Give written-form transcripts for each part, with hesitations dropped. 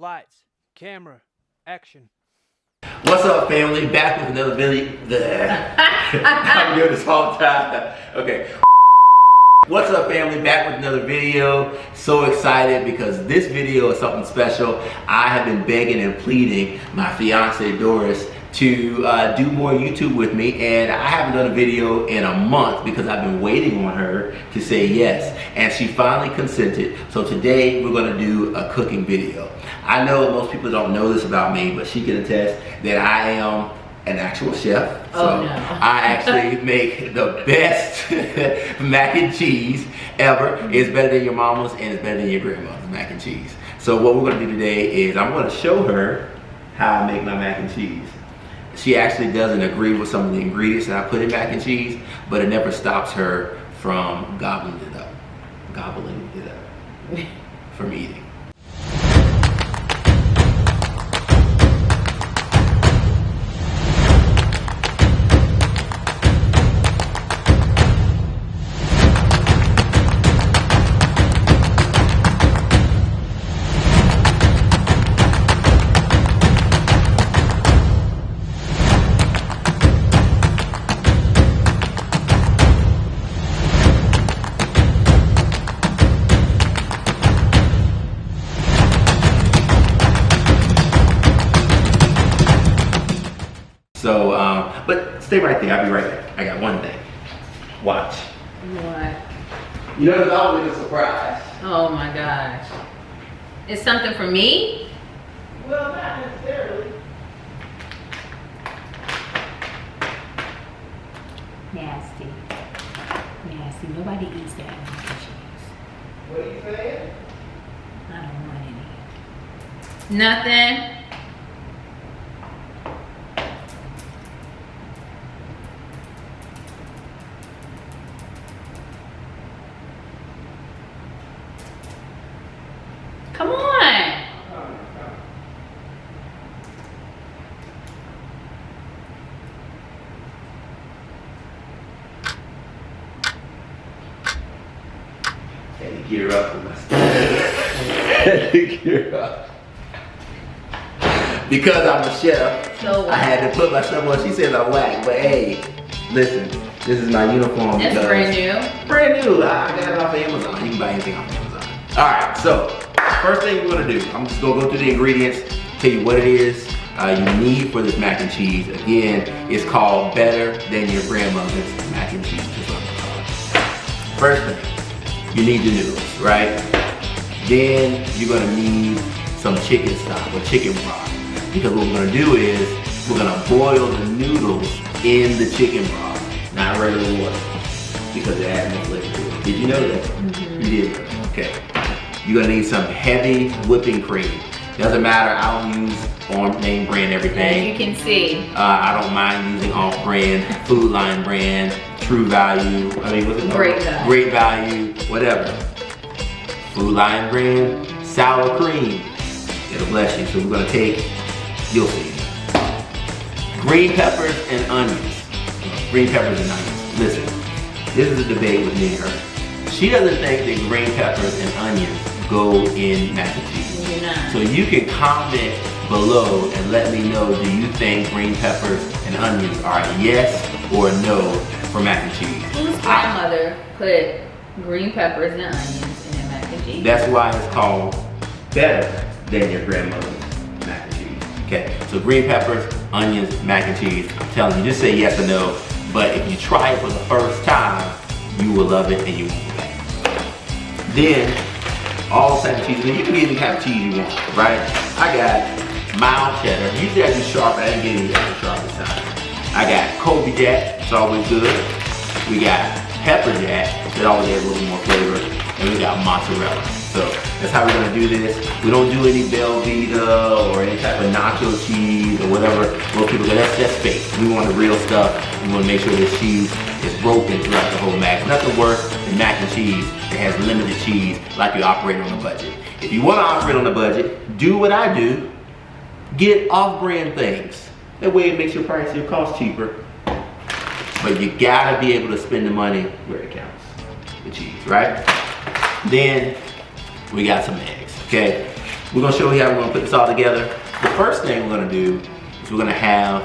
Lights, camera, action. What's up, family? Back with another video. I'm doing this whole time. Okay. What's up, family? Back with another video. So excited because this video is something special. I have been begging and pleading my fiance Doris to do more YouTube with me, and I haven't done a video in a month because I've been waiting on her to say yes, and she finally consented. So today we're going to do a cooking video. I know most people don't know this about me, but she can attest that I am an actual chef. So oh, no. I actually make the best mac and cheese ever. It's better than your mama's and it's better than your grandma's mac and cheese. So what we're going to do today is I'm going to show her how I make my mac and cheese. She actually doesn't agree with some of the ingredients that I put in mac and cheese, but it never stops her from gobbling it up from eating. So, but stay right there. I'll be right back. I got one thing. Watch. What? You know, it's always a surprise. Oh my gosh. It's something for me? Well, not necessarily. Nasty. Nasty. Nobody eats that mac and cheese. What are you saying? I don't want any. Nothing. Come on. Had to gear up for my stuff. Had to gear up. Because I'm a chef, So I had to put my stuff on. She says I'm whack, but hey, listen, this is my uniform. It's brand new. Brand new. I got it off of Amazon. You can buy anything off Amazon. Alright, so first thing we're gonna do, I'm just gonna go through the ingredients, tell you what it is you need for this mac and cheese. Again, it's called Better Than Your Grandmother's Mac and Cheese. That's what I'm gonna call it. First thing, you need your noodles, right? Then you're gonna need some chicken stock or chicken broth. Because what we're gonna do is we're gonna boil the noodles in the chicken broth, not regular water, because it adds more flavor to it. Did you know that? Mm-hmm. You did know that. Okay. You're gonna need some heavy whipping cream. Doesn't matter, I don't use name brand As everything. you can see. I don't mind using off brand, Food Line brand, True Value, I mean, what's it called? Great Value. Great Value, whatever. Food Line brand, sour cream. It'll bless you. So we're gonna take, you'll see, green peppers and onions. Green peppers and onions. Listen, this is a debate with me and her. She doesn't think that green peppers and onions go in mac and cheese. You're not. So you can comment below and let me know, do you think green peppers and onions are a yes or no for mac and cheese? Whose grandmother put green peppers and onions in their mac and cheese? That's why it's called Better Than Your Grandmother's Mac and Cheese. Okay, so green peppers, onions, mac and cheese. I'm telling you, just say yes or no. But if you try it for the first time, you will love it and you won't go back. Then, all types of cheese, and you can even have cheese you want, right? I got mild cheddar. Usually I do sharp, but I didn't get any extra sharp this time. I got Colby Jack, it's always good. We got pepper jack, that always adds a little more flavor. And we got mozzarella. So that's how we're gonna do this. We don't do any Velveeta or any type of nacho cheese or whatever. Most people go, that's fake. We want the real stuff. We wanna make sure this cheese is broken throughout the whole mac. Nothing worse than mac and cheese that has limited cheese like you're operating on a budget. If you wanna operate on a budget, do what I do. Get off-brand things. That way it makes your price, your cost cheaper. But you gotta be able to spend the money where it counts. The cheese, right? Then we got some eggs, okay? We're gonna show you how we're gonna put this all together. The first thing we're gonna do is we're gonna have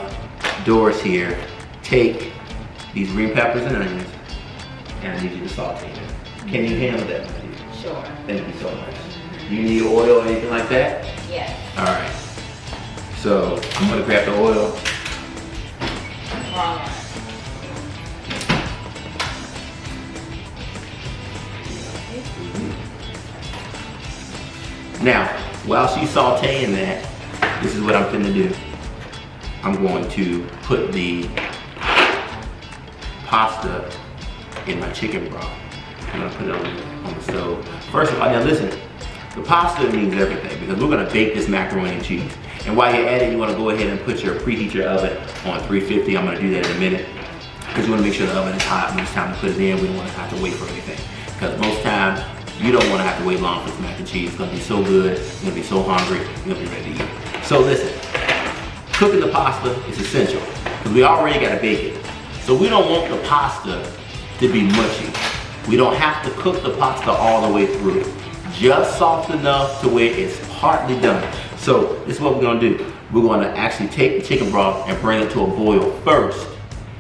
Doris here take these green peppers and onions, and I need you to saute them. Can you handle that, my dear? Sure. Thank you so much. Do you need oil or anything like that? Yes. All right. So I'm gonna grab the oil. Wrong one. Now, while she's sauteing that, this is what I'm finna do. I'm going to put the pasta in my chicken broth. I'm gonna put it on the stove. First of all, now listen, the pasta means everything because we're gonna bake this macaroni and cheese. And while you're at it, you wanna go ahead and preheat your oven on 350. I'm gonna do that in a minute because you wanna make sure the oven is hot when it's time to put it in. We don't wanna have to wait for anything. Because most times, you don't wanna have to wait long for this mac and cheese. It's gonna be so good, you're gonna be so hungry, you're gonna be ready to eat. So listen, cooking the pasta is essential because we already gotta bake it. So we don't want the pasta to be mushy. We don't have to cook the pasta all the way through. Just soft enough to where it's partly done. So this is what we're gonna do. We're gonna actually take the chicken broth and bring it to a boil first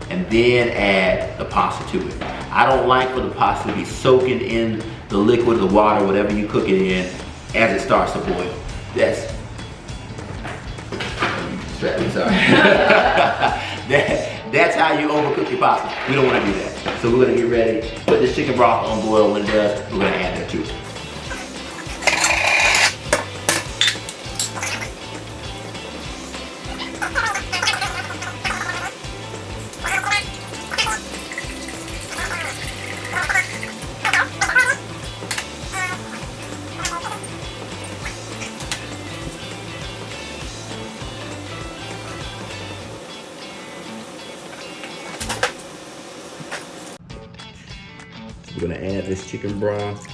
and then add the pasta to it. I don't like for the pasta to be soaking in the liquid, the water, whatever you cook it in as it starts to boil. That's that's how you overcook your pasta. We don't want to do that. So we're going to get ready, put this chicken broth on boil. When it does, we're going to add that to it. We're gonna add this chicken broth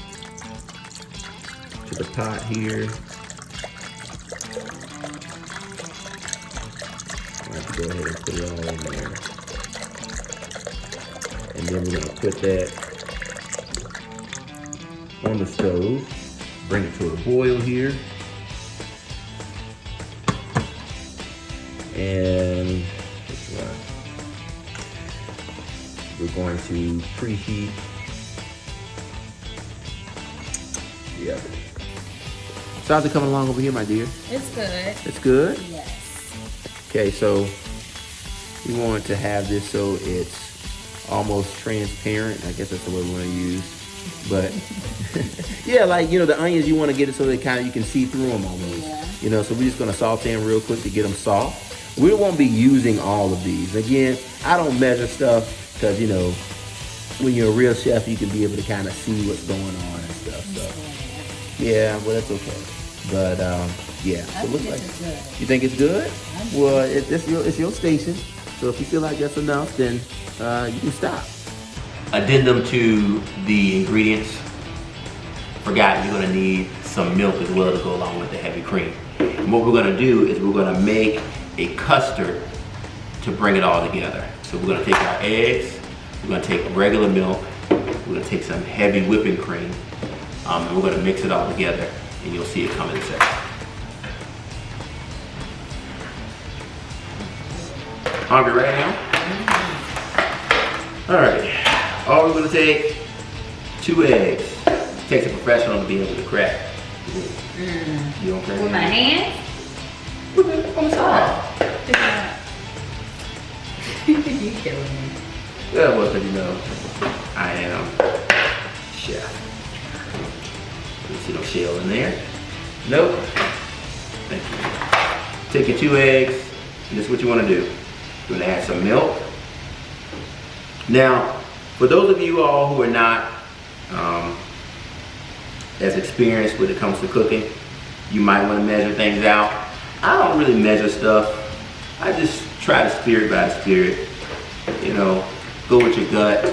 to the pot here. I have to go ahead and put it all in there. And then we're gonna put that on the stove, bring it to a boil here. And we're going to preheat the oven. So how's it coming along over here, my dear? It's good. It's good? Yes. Okay, so we want to have this so it's almost transparent. I guess that's the word we want to use. But yeah, like, you know, the onions, you want to get it so that kind of you can see through them almost. Yeah. You know, so we're just going to saute them real quick to get them soft. We won't be using all of these. Again, I don't measure stuff because, you know, when you're a real chef, you can be able to kind of see what's going on and stuff. So yeah, well, that's okay. But yeah, so it looks like. You think it's good? Well, it's your station. So if you feel like that's enough, then you can stop. Addendum to the ingredients. Forgot you're gonna need some milk as well to go along with the heavy cream. And what we're gonna do is we're gonna make a custard to bring it all together. So we're gonna take our eggs, we're gonna take regular milk, we're gonna take some heavy whipping cream, and we're gonna mix it all together, and you'll see it come in a second. Hungry right now? All right, all we're gonna take, 2 eggs. It takes a professional to be able to crack. You don't crack With my hands? On the side. You killing me. Yeah, well, because you know, I am chef. You see no shell in there? Nope. Thank you. Take your 2 eggs, and this is what you want to do. You're going to add some milk. Now, for those of you all who are not as experienced when it comes to cooking, you might want to measure things out. I don't really measure stuff. I just try to spirit by the spirit. You know, go with your gut.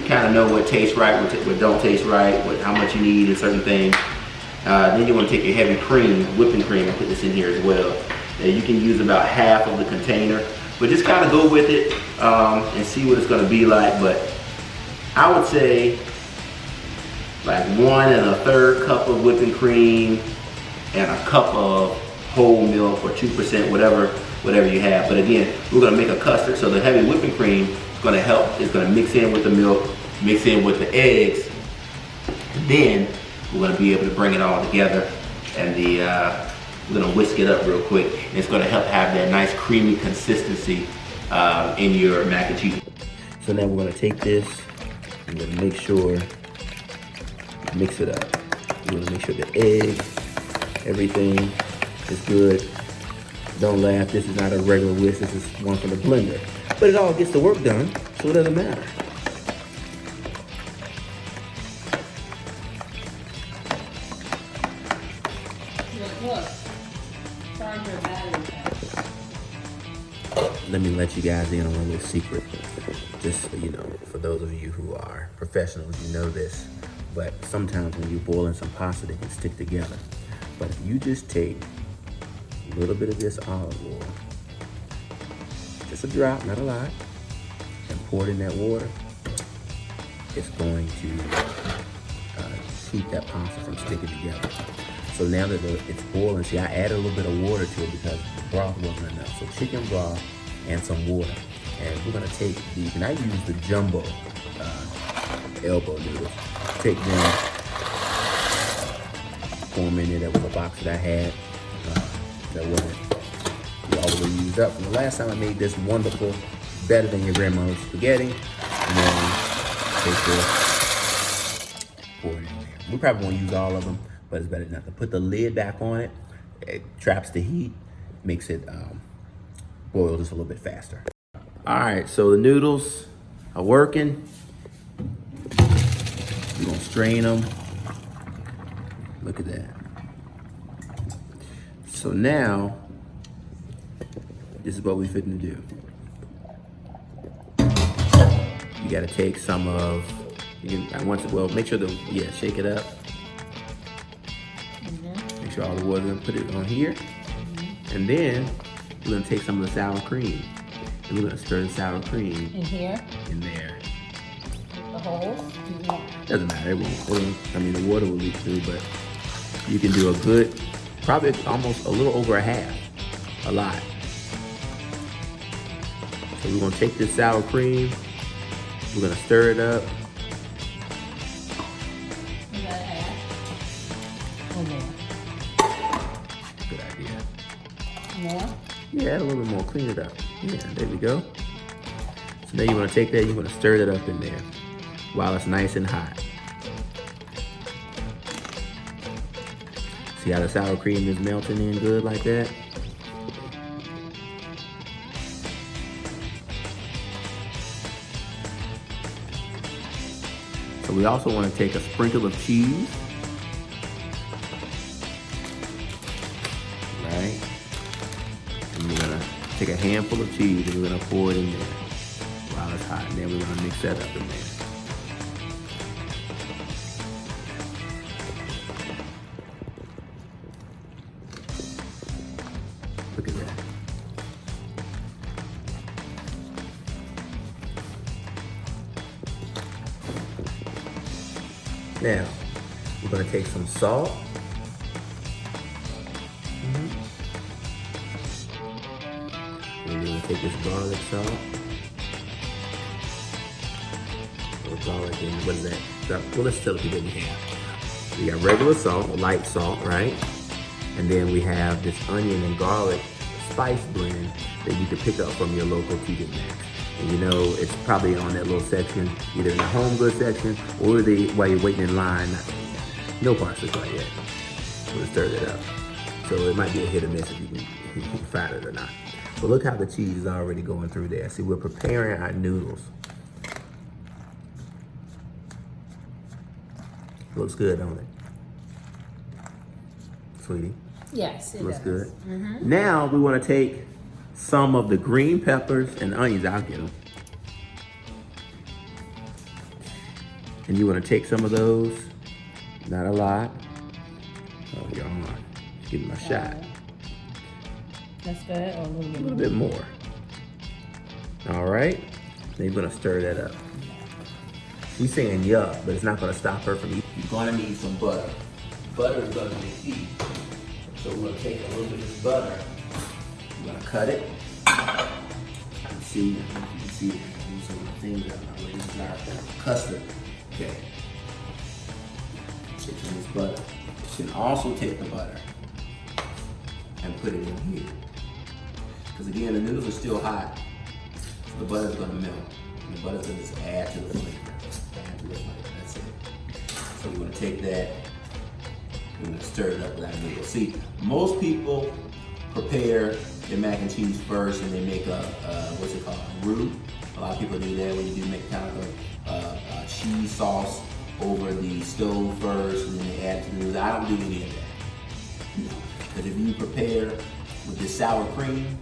Kind of know what tastes right, what don't taste right, how much you need in certain things. Then you want to take your heavy cream, whipping cream, and put this in here as well. You can use about half of the container, but just kind of go with it and see what it's going to be like. But I would say like 1 1/3 cup of whipping cream, and a cup of whole milk or 2%, whatever you have. But again, we're gonna make a custard. So the heavy whipping cream is gonna help. It's gonna mix in with the milk, mix in with the eggs, and then we're gonna be able to bring it all together. And we're gonna whisk it up real quick. And it's gonna help have that nice creamy consistency in your mac and cheese. So now we're gonna take this, I'm gonna make sure, mix it up. We're gonna make sure the eggs, everything is good. Don't laugh, this is not a regular whisk, this is one from the blender. But it all gets the work done, so it doesn't matter. Look, charge your battery. Let me let you guys in on a little secret. Just so you know, for those of you who are professionals, you know this. But sometimes when you're boiling some pasta, they can stick together. But if you just take a little bit of this olive oil, just a drop, not a lot, and pour it in that water, it's going to keep that pasta from sticking together. So now that it's boiling, see, I added a little bit of water to it because the broth wasn't enough. So chicken broth and some water. And we're gonna take these, and I use the jumbo elbow noodles. Take them, pour them in there. That was a box that I had that wasn't all the way used up. From the last time I made this wonderful, better than your grandma's spaghetti. And then take this, pour it in there. We probably won't use all of them, but it's better than nothing. Put the lid back on it. It traps the heat, makes it boil just a little bit faster. All right, so the noodles are working. We're gonna strain them. Look at that. So now, this is what we fitting to do. You gotta take some of, make sure shake it up. Make sure all the water, put it on here. And then we're gonna take some of the sour cream. And we're gonna stir the sour cream In here? in there. The holes? Doesn't matter, it won't, I mean, the water will leak through, but you can do a good, probably almost a little over a half, a lot. So we're gonna take this sour cream, we're gonna stir it up. You gotta add. Oh, more. Good idea. More? Yeah, add a little bit more, clean it up. Yeah, there we go. So now you wanna take that, you wanna stir that up in there while it's nice and hot. See how the sour cream is melting in good like that? So we also want to take a sprinkle of cheese. Right? And we're gonna take a handful of cheese and we're gonna pour it in there while it's hot. And then we're gonna mix that up in there. Look at that. Now, we're gonna take some salt. And we're gonna take this garlic salt. Or garlic and what is that? Well, let's tell the people what we have. We got regular salt, light salt, right? And then we have this onion and garlic spice blend that you can pick up from your local TJ Maxx. And you know, it's probably on that little section, either in the home goods section or while you're waiting in line. No parsley quite yet. We'll stir that up. So it might be a hit or miss if you can find it or not. But look how the cheese is already going through there. See, we're preparing our noodles. Looks good, don't it? Sweetie? Yes, it Looks does. good. Now we want to take some of the green peppers and onions. I'll get them. And you want to take some of those. Not a lot. Oh, y'all are. Give me my shot. That's good, or a little bit A little bit more. All right. Then you're going to stir that up. She's saying yuck, but it's not going to stop her from eating. You're going to need some butter. Butter is going to be key. So we're gonna take a little bit of this butter. We're gonna cut it. You can see some of the things that I'm this is our custard. Okay. Take some of this butter. You can also take the butter and put it in here. Because again, the noodles are still hot. So the butter's gonna melt. And the butter's gonna just add to the flavor. Add to the flavor, that's it. So we're gonna take that, we're gonna stir it up with our noodles. See, most people prepare their mac and cheese first and they make a what's it called, a roux. A lot of people do that when you do make kind of a cheese sauce over the stove first and then they add it to the noodles. I don't do any of that. No. Because if you prepare with this sour cream,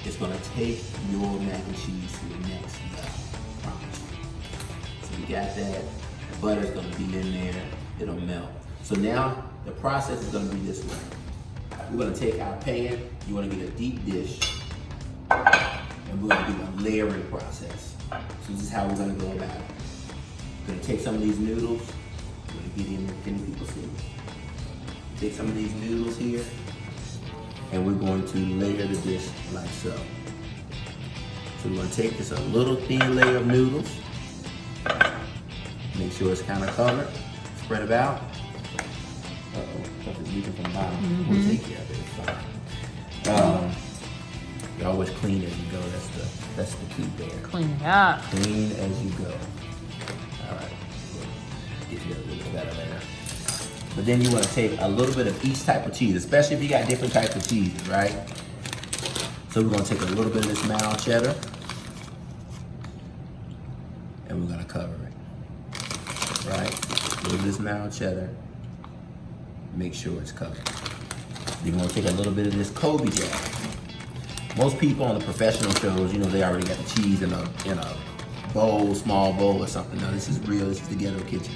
it's gonna take your mac and cheese to the next level. I promise you. So we got that. The butter's gonna be in there. It'll melt. So now the process is gonna be this way. We're gonna take our pan. You wanna get a deep dish, and we're gonna do a layering process. So this is how we're gonna go about it. We're gonna take some of these noodles. We're gonna get in there. Can you people see? Take some of these noodles here, and we're going to layer the dish like so. So we're gonna take this a little thin layer of noodles. Make sure it's kind of covered. Spread it out. Uh-oh, stuff is leaking from the bottom. We'll take care of it, it's fine. You always clean as you go, that's the key there. Clean it up. Clean as you go. All right, get you a little bit better later. But then you want to take a little bit of each type of cheese, especially if you got different types of cheeses, right? So we're going to take a little bit of this mild cheddar, and we're going to cover it, right? A little bit of this mild cheddar, make sure it's covered. Then we're going to take a little bit of this Colby Jack. Most people on the professional shows, you know, they already got the cheese in a bowl, small bowl or something. No, this is real, this is the ghetto kitchen.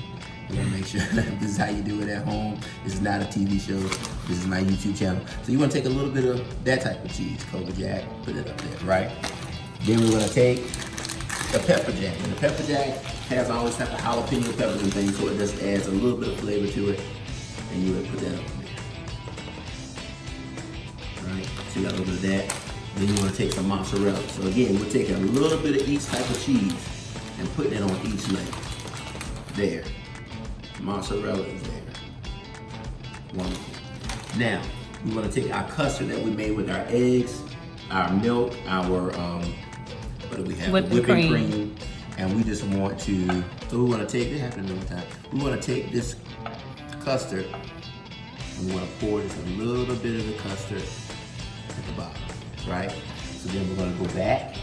You wanna make sure this is how you do it at home. This is not a TV show. This is my YouTube channel. So you wanna take a little bit of that type of cheese, Colby Jack, put it up there, right? Then we're gonna take the pepper jack. And the pepper jack has all this type of jalapeno peppers and things, so it just adds a little bit of flavor to it. And you would put that up there. Right? So you got a little bit of that. Then you wanna take some mozzarella. So again, we're taking a little bit of each type of cheese and putting it on each layer. There. Mozzarella is there. Wonderful. Now, we're gonna take our custard that we made with our eggs, our milk, our, what do we have? Whipping cream. And we just want to, so we wanna take, it happened another time. We wanna take this custard and we wanna pour just a little bit of the custard at the bottom, right? So then we're gonna go back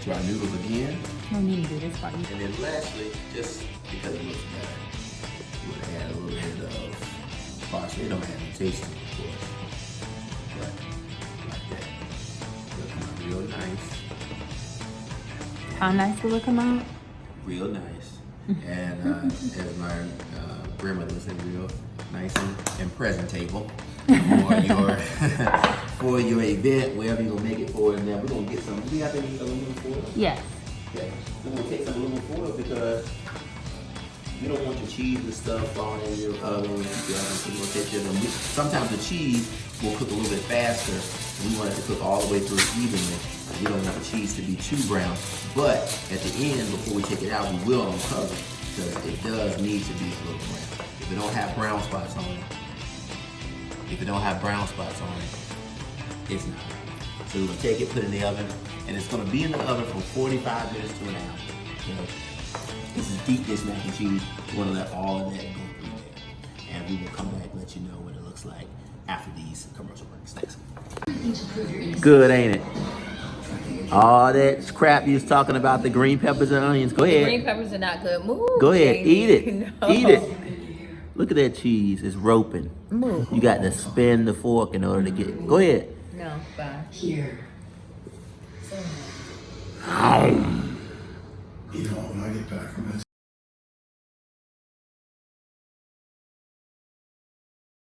to our noodles again. No need to do this part. And then lastly, just because it looks better, we're gonna add a little bit of parsley. It don't add no taste to it, of course. But like that. It'll come out real nice. How nice will it come out? Real nice. And as my grandmother would say, real nice and presentable for your event, wherever you're gonna make it for. And now we're gonna get some. Do we have any aluminum foil? Yes. Okay. So we're gonna take some aluminum foil because you don't want your cheese and stuff falling in your oven. So we're gonna take your aluminum. Sometimes the cheese will cook a little bit faster. And we want it to cook all the way through evenly. We don't want the cheese to be too brown. But at the end, before we take it out, we will uncover it because it does need to be a little brown. If it don't have brown spots on it, it's not. So we're gonna take it, put it in the oven, and it's gonna be in the oven from 45 minutes to an hour. Okay? This is deep dish mac and cheese. We wanna let all of that go through there. And we will come back and let you know what it looks like after these commercial breaks. Thanks. Good, ain't it? All that crap you was talking about, the green peppers and onions. Go ahead. Green peppers are not good. Move. Go ahead, Jamie. eat it. No. Eat it. Look at that cheese, it's roping. Move. You got to spin the fork in order to get it. Go ahead. No, bye. Here. You know, when I get back from this.